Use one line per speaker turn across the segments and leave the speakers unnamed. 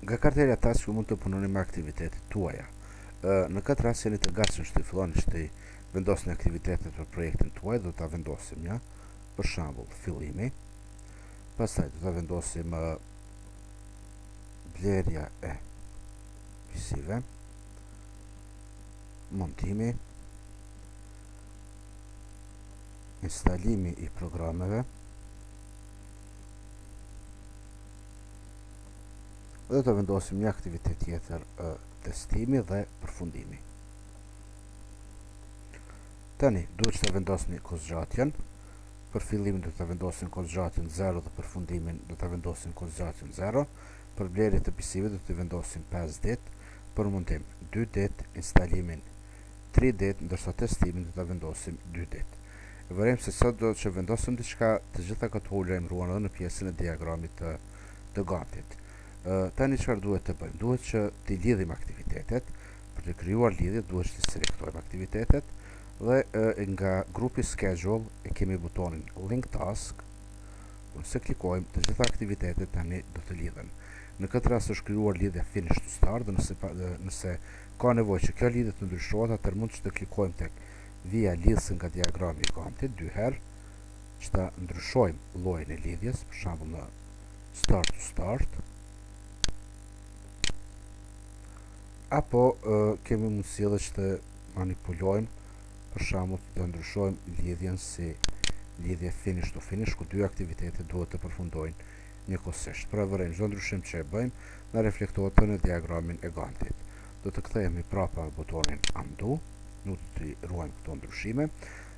Nga kartela task ju mund të punoni me aktivitetet tuaja. Në këtë rast jeni të gatshëm që të filloni që të vendosni aktivitetet për projektin tuaj, do ta vendosim ja. Për shembull, fillimi. Pastaj do ta vendosim blerja e pisive, montimi, instalimi i programeve, dhe të vendosim një aktivitet tjetër, testimi dhe përfundimi. Tani, duhet që të vendosni kozgjatjen. Për fillimin do të vendosim kozgjatjen 0 dhe përfundimin do të vendosim kozgjatjen 0. Për blerjet e pisive do të vendosim 5 ditë, për montim 2 ditë, instalimin 3 ditë, ndërsa testimin do të vendosim 2 ditë. E vërejmë se sot do të vendosim diçka, të gjitha këto ulja imruan edhe në pjesën e diagramit të Gantit. Tani çfarë duhet të bëjmë? Duhet që të lidhim aktivitetet. Për të krijuar lidhje duhet të selektojmë aktivitetet dhe nga grupi schedule e kemi butonin link task. Nëse klikojmë, të gjitha aktivitetet tani do të lidhen. Në këtë rast është krijuar lidhja finish to start, dhe nëse ka nevojë që kjo lidhje të ndryshohet, atëherë mund të klikojmë tek vija lidhës nga diagrami i Gantit dy herë, që ta ndryshojmë llojin e lidhjes, për shembull në start to start. Apo kemi mundësi edhe që të manipulojmë, për shembull të ndryshojmë lidhjen si lidhje finish to finish, ku dy aktivitete duhet të përfundojnë njëkohësisht. Pra vërejmë çdo ndryshim që e bëjmë na reflektohet në diagramin e Gantit. Do të kthehemi prapa me butonin undo, nuk do të ruajmë këto ndryshime,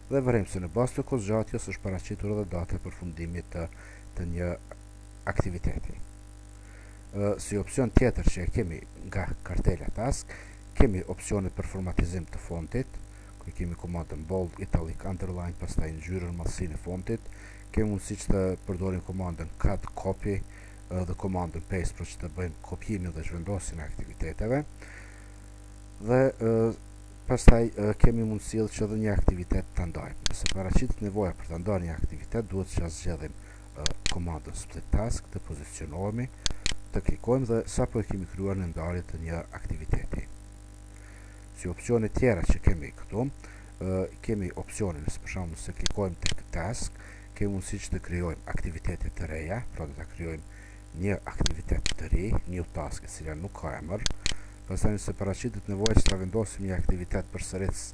dhe vërejmë se në bazë të kozgjatjes është paraqitur edhe data e përfundimit të një aktiviteti. Si opcion tjetër që e kemi nga kartela task, kemi opcionet për formatizim të fontit, ku kemi komandën bold, italic, underline, pastaj ngjyrën, madhësinë e fontit. Kemi mundësi që të përdorim komandën cut, copy dhe komandën paste për që të bëjmë kopjimin dhe zhvendosjen e aktiviteteve. Dhe pastaj kemi mundësi që edhe një aktivitet të ndajmë. Nëse paraqitet nevoja për të ndarë një aktivitet, duhet që zgjedhim komandën split task, të pozicionohemi, të klikojmë dhe sapo e kemi krijuar në ndarje të një aktiviteti. Si opsione tjera që kemi këtu, kemi opsionin, për shembull nëse klikojmë tek task, kemi mundësi që të krijojmë aktivitete të reja, pra do ta krijojmë një aktivitet të ri, new task, e cila nuk ka emër. Pastaj nëse paraqitet nevoja që ta vendosim një aktivitet përsëritës,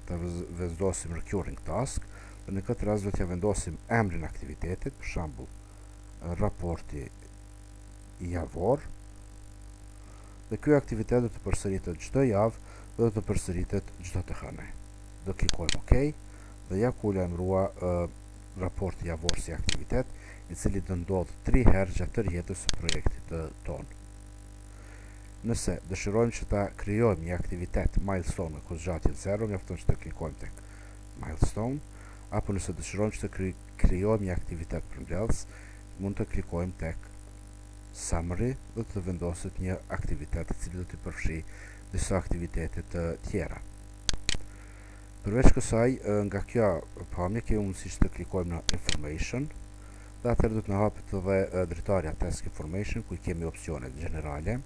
ta vendosim recurring task, dhe në këtë rast do t'ja vendosim emrin e aktivitetit, për shembull raporti javor, dhe ky aktivitet do të përsëritet çdo javë dhe do të përsëritet çdo të hënë. Do klikojmë OK dhe ja ku lajmërua raporti javor si aktivitet, i cili do ndodh 3 herë gjatë tërë jetës së projektit tonë. Nëse dëshirojmë që ta krijojmë një aktivitet milestone me kozgjatje 0, mjafton që të klikojmë tek milestone, apo nëse dëshirojmë që të krijojmë një aktivitet përmbledhës, mund të klikojmë tek summary dhe të vendoset një aktivitet i cili do të përfshi disa aktivitete të tjera. Përveç kësaj, nga kjo pamje kemi mundësi që të klikojmë në information, dhe atëherë do të na hapet edhe dritarja task information, ku kemi opsionet generale.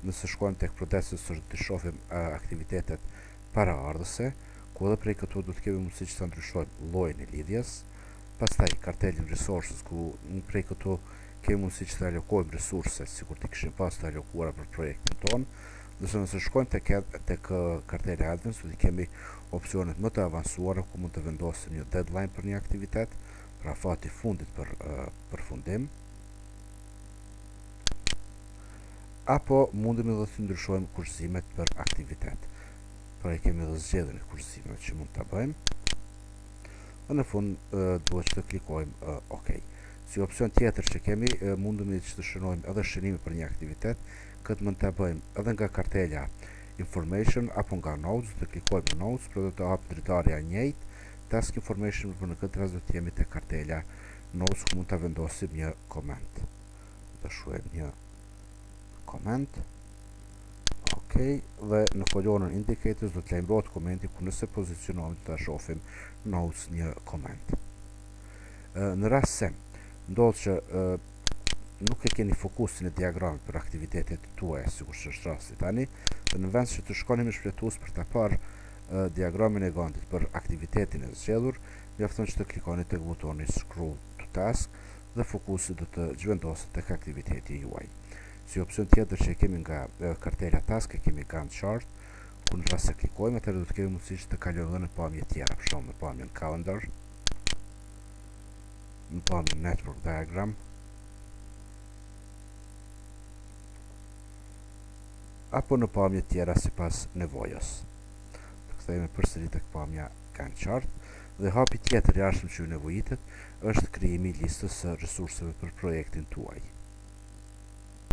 Nëse shkojmë tek processes do të shohim aktivitetet paraardhëse, ku edhe prej këtu do të kemi mundësi që të ndryshojmë llojin e lidhjes. Pastaj kartelin resources, ku prej këtu kemi mundësi që të alokojmë resurse sikur të kishim pas të alokuara për projektin tonë. Nëse shkojmë tek kartela advanced, do të kemi opsionet më të avancuara ku mund të vendosim një deadline për një aktivitet, pra fati fundit për përfundim. Apo mundim edhe të ndryshojmë kursimet për aktivitet. Pra kemi edhe zgjedhjen e kursimeve që mund ta bëjmë. Dhe në fund duhet të klikojmë OK. Si opcion tjetër që kemi, mundemi që të shënojmë edhe shënime për një aktivitet. Këtë mund të bëjmë edhe nga kartela information apo nga notes, të klikojmë në notes, për do të hapë dritarja njëjtë, task information, për në këtë rast do të jemi te kartela notes, ku mund të vendosim një koment. Do shkruajmë një koment. OK, dhe në kolonën indicators do të lajmërohet komenti, ku nëse pozicionohemi të shohim notes një koment. Në rast se ndodh që nuk e keni fokusin e diagramit për aktivitetet tuaja, sikur që është rasti tani, dhe në vend që të shkoni me shpletus për të parë diagramin e gantit për aktivitetin e zgjedhur, mjafton që të klikoni tek butoni Scroll to Task dhe fokusi do të zhvendoset tek aktiviteti juaj. Si opcion tjetër që kemi nga kartela Task, kemi Gantt chart, ku në rast se klikojmë, atëherë do të kemi mundësi që të kalojmë në pamje tjera, për shembull në pamjen Calendar, në pamjen Network Diagram, apo në pamje tjera sipas nevojës. Të kthehemi përsëri tek pamja Gantt chart dhe hapi tjetër i jashtëm që ju nevojitet është krijimi i listës së resurseve për projektin tuaj.